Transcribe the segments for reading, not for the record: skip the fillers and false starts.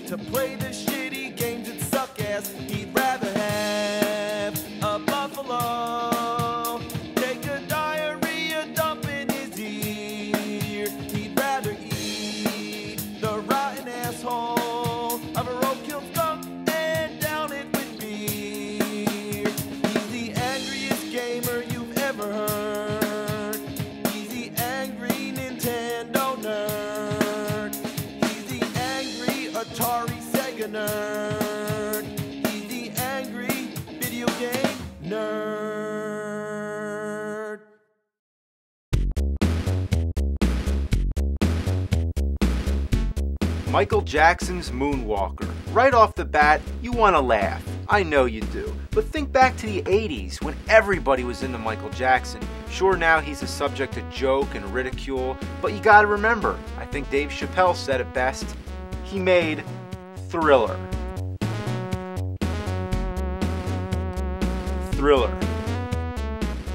to play the shitty games that suck ass. He'd rather have a buffalo take a diarrhea dump in his ear. He'd rather eat the rotten asshole of a roadkill skunk and down it with beer. He's the angriest gamer you've ever heard. He's the angry Nintendo nerd. He's the angry Atari Sega nerd. He's the angry video game nerd. Michael Jackson's Moonwalker. Right off the bat, you want to laugh. I know you do. But think back to the 80s when everybody was into Michael Jackson. Sure, now he's a subject of joke and ridicule, but you gotta remember, I think Dave Chappelle said it best, he made Thriller. Thriller.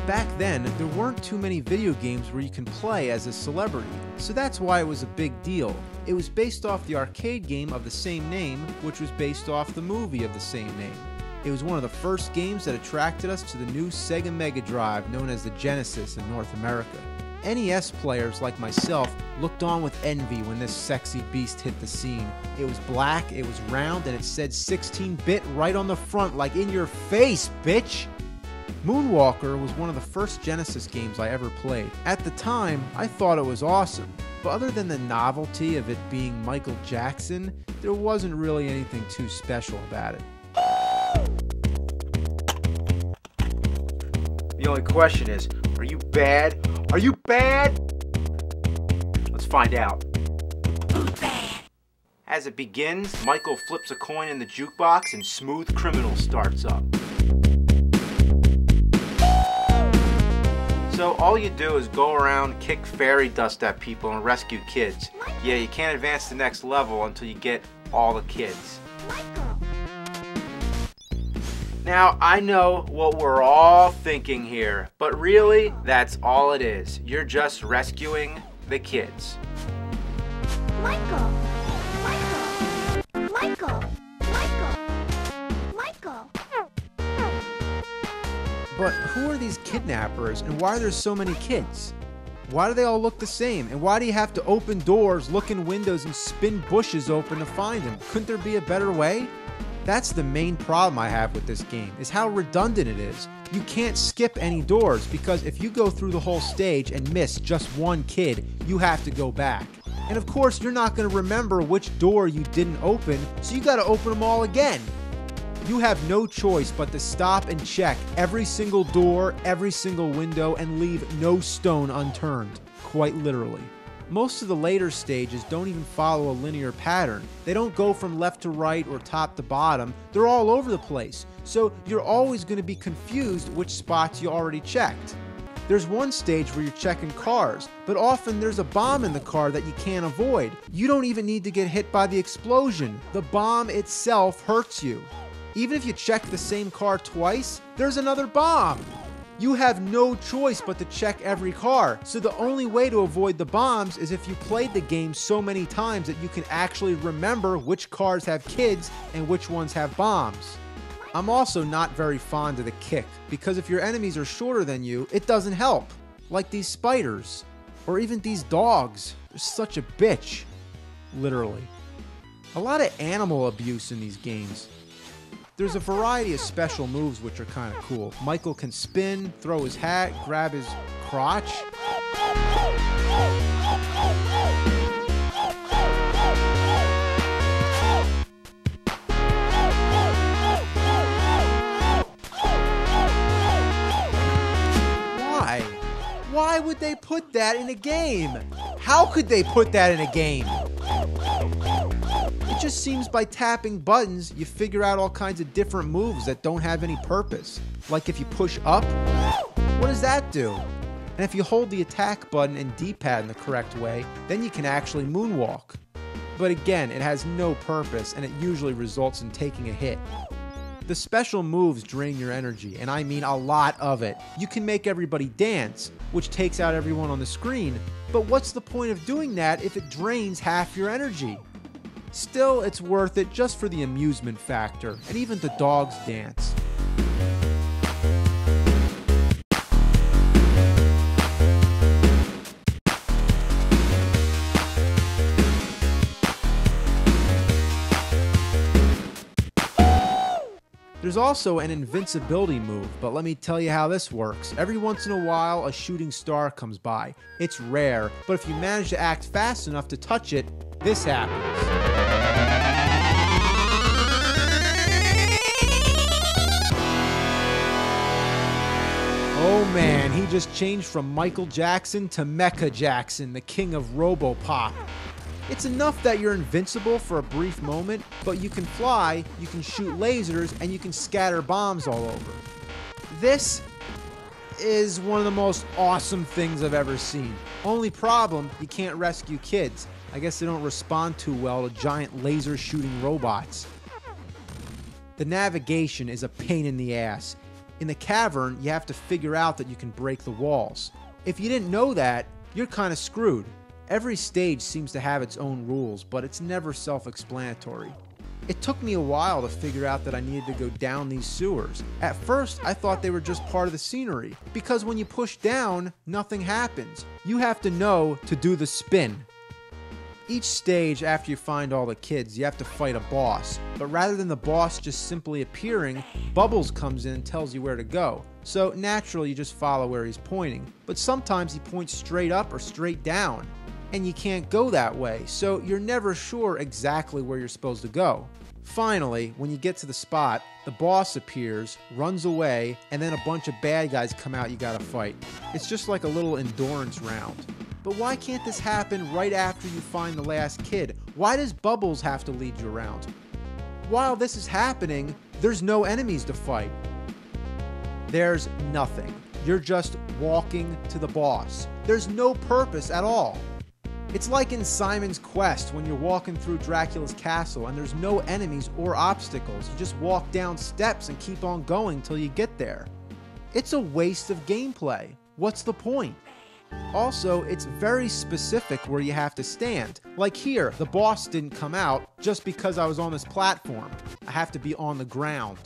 Back then, there weren't too many video games where you can play as a celebrity, so that's why it was a big deal. It was based off the arcade game of the same name, which was based off the movie of the same name. It was one of the first games that attracted us to the new Sega Mega Drive, known as the Genesis in North America. NES players like myself looked on with envy when this sexy beast hit the scene. It was black, it was round, and it said 16-bit right on the front, like in your face, bitch! Moonwalker was one of the first Genesis games I ever played. At the time, I thought it was awesome, but other than the novelty of it being Michael Jackson, there wasn't really anything too special about it. The only question is, are you bad? Are you bad? Let's find out. Who's bad? As it begins, Michael flips a coin in the jukebox and Smooth Criminal starts up. So all you do is go around, kick fairy dust at people, and rescue kids. Yeah, you can't advance the next level until you get all the kids. Now, I know what we're all thinking here, but really, that's all it is. You're just rescuing the kids. Michael! Michael! Michael! Michael! Michael! But who are these kidnappers, and why are there so many kids? Why do they all look the same? And why do you have to open doors, look in windows, and spin bushes open to find them? Couldn't there be a better way? That's the main problem I have with this game, is how redundant it is. You can't skip any doors, because if you go through the whole stage and miss just one kid, you have to go back. And of course, you're not going to remember which door you didn't open, so you got to open them all again. You have no choice but to stop and check every single door, every single window, and leave no stone unturned, quite literally. Most of the later stages don't even follow a linear pattern. They don't go from left to right or top to bottom. They're all over the place, so you're always going to be confused which spots you already checked. There's one stage where you're checking cars, but often there's a bomb in the car that you can't avoid. You don't even need to get hit by the explosion. The bomb itself hurts you. Even if you check the same car twice, there's another bomb. You have no choice but to check every car, so the only way to avoid the bombs is if you played the game so many times that you can actually remember which cars have kids and which ones have bombs. I'm also not very fond of the kick, because if your enemies are shorter than you, it doesn't help. Like these spiders, or even these dogs. They're such a bitch. Literally. A lot of animal abuse in these games. There's a variety of special moves which are kind of cool. Michael can spin, throw his hat, grab his crotch. Why? Why would they put that in a game? How could they put that in a game? It just seems by tapping buttons, you figure out all kinds of different moves that don't have any purpose. Like if you push up, what does that do? And if you hold the attack button and D-pad in the correct way, then you can actually moonwalk. But again, it has no purpose, and it usually results in taking a hit. The special moves drain your energy, and I mean a lot of it. You can make everybody dance, which takes out everyone on the screen, but what's the point of doing that if it drains half your energy? Still, it's worth it just for the amusement factor, and even the dogs dance. There's also an invincibility move, but let me tell you how this works. Every once in a while, a shooting star comes by. It's rare, but if you manage to act fast enough to touch it, this happens. Oh man, he just changed from Michael Jackson to Mecha Jackson, the king of Robopop. It's enough that you're invincible for a brief moment, but you can fly, you can shoot lasers, and you can scatter bombs all over. This is one of the most awesome things I've ever seen. Only problem, you can't rescue kids. I guess they don't respond too well to giant laser shooting robots. The navigation is a pain in the ass. In the cavern, you have to figure out that you can break the walls. If you didn't know that, you're kind of screwed. Every stage seems to have its own rules, but it's never self-explanatory. It took me a while to figure out that I needed to go down these sewers. At first, I thought they were just part of the scenery, because when you push down, nothing happens. You have to know to do the spin. Each stage, after you find all the kids, you have to fight a boss. But rather than the boss just simply appearing, Bubbles comes in and tells you where to go. So naturally, you just follow where he's pointing. But sometimes he points straight up or straight down. And you can't go that way, so you're never sure exactly where you're supposed to go. Finally, when you get to the spot, the boss appears, runs away, and then a bunch of bad guys come out you gotta fight. It's just like a little endurance round. But why can't this happen right after you find the last kid? Why does Bubbles have to lead you around? While this is happening, there's no enemies to fight. There's nothing. You're just walking to the boss. There's no purpose at all. It's like in Simon's Quest when you're walking through Dracula's castle and there's no enemies or obstacles. You just walk down steps and keep on going till you get there. It's a waste of gameplay. What's the point? Also, it's very specific where you have to stand. Like here, the boss didn't come out just because I was on this platform. I have to be on the ground.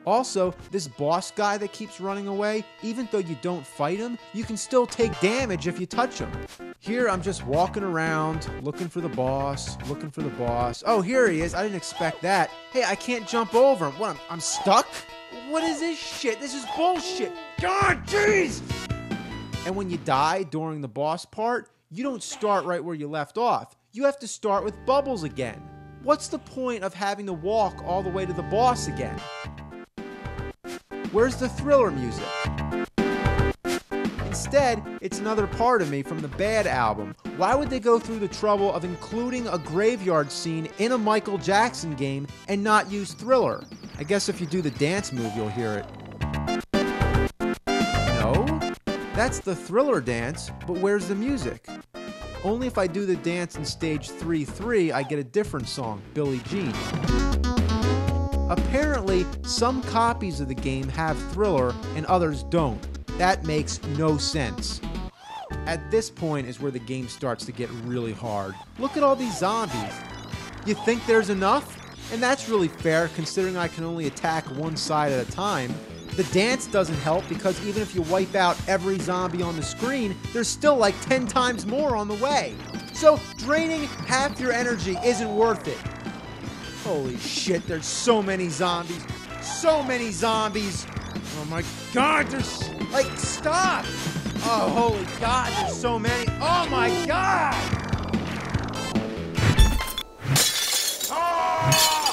Also, this boss guy that keeps running away, even though you don't fight him, you can still take damage if you touch him. Here, I'm just walking around, looking for the boss, looking for the boss. Oh, here he is. I didn't expect that. Hey, I can't jump over him. What, I'm stuck? What is this shit? This is bullshit. God, jeez! And when you die during the boss part, you don't start right where you left off. You have to start with Bubbles again. What's the point of having to walk all the way to the boss again? Where's the Thriller music? Instead, it's Another Part of Me from the Bad album. Why would they go through the trouble of including a graveyard scene in a Michael Jackson game and not use Thriller? I guess if you do the dance move, you'll hear it. No? That's the Thriller dance, but where's the music? Only if I do the dance in stage 3-3, I get a different song, Billie Jean. Apparently, some copies of the game have Thriller and others don't. That makes no sense. At this point is where the game starts to get really hard. Look at all these zombies. You think there's enough? And that's really fair considering I can only attack one side at a time. The dance doesn't help because even if you wipe out every zombie on the screen, there's still like 10 times more on the way. So draining half your energy isn't worth it. Holy shit, there's so many zombies. So many zombies. Oh my god, there's like, stop. Oh, holy god, there's so many. Oh my god. Oh!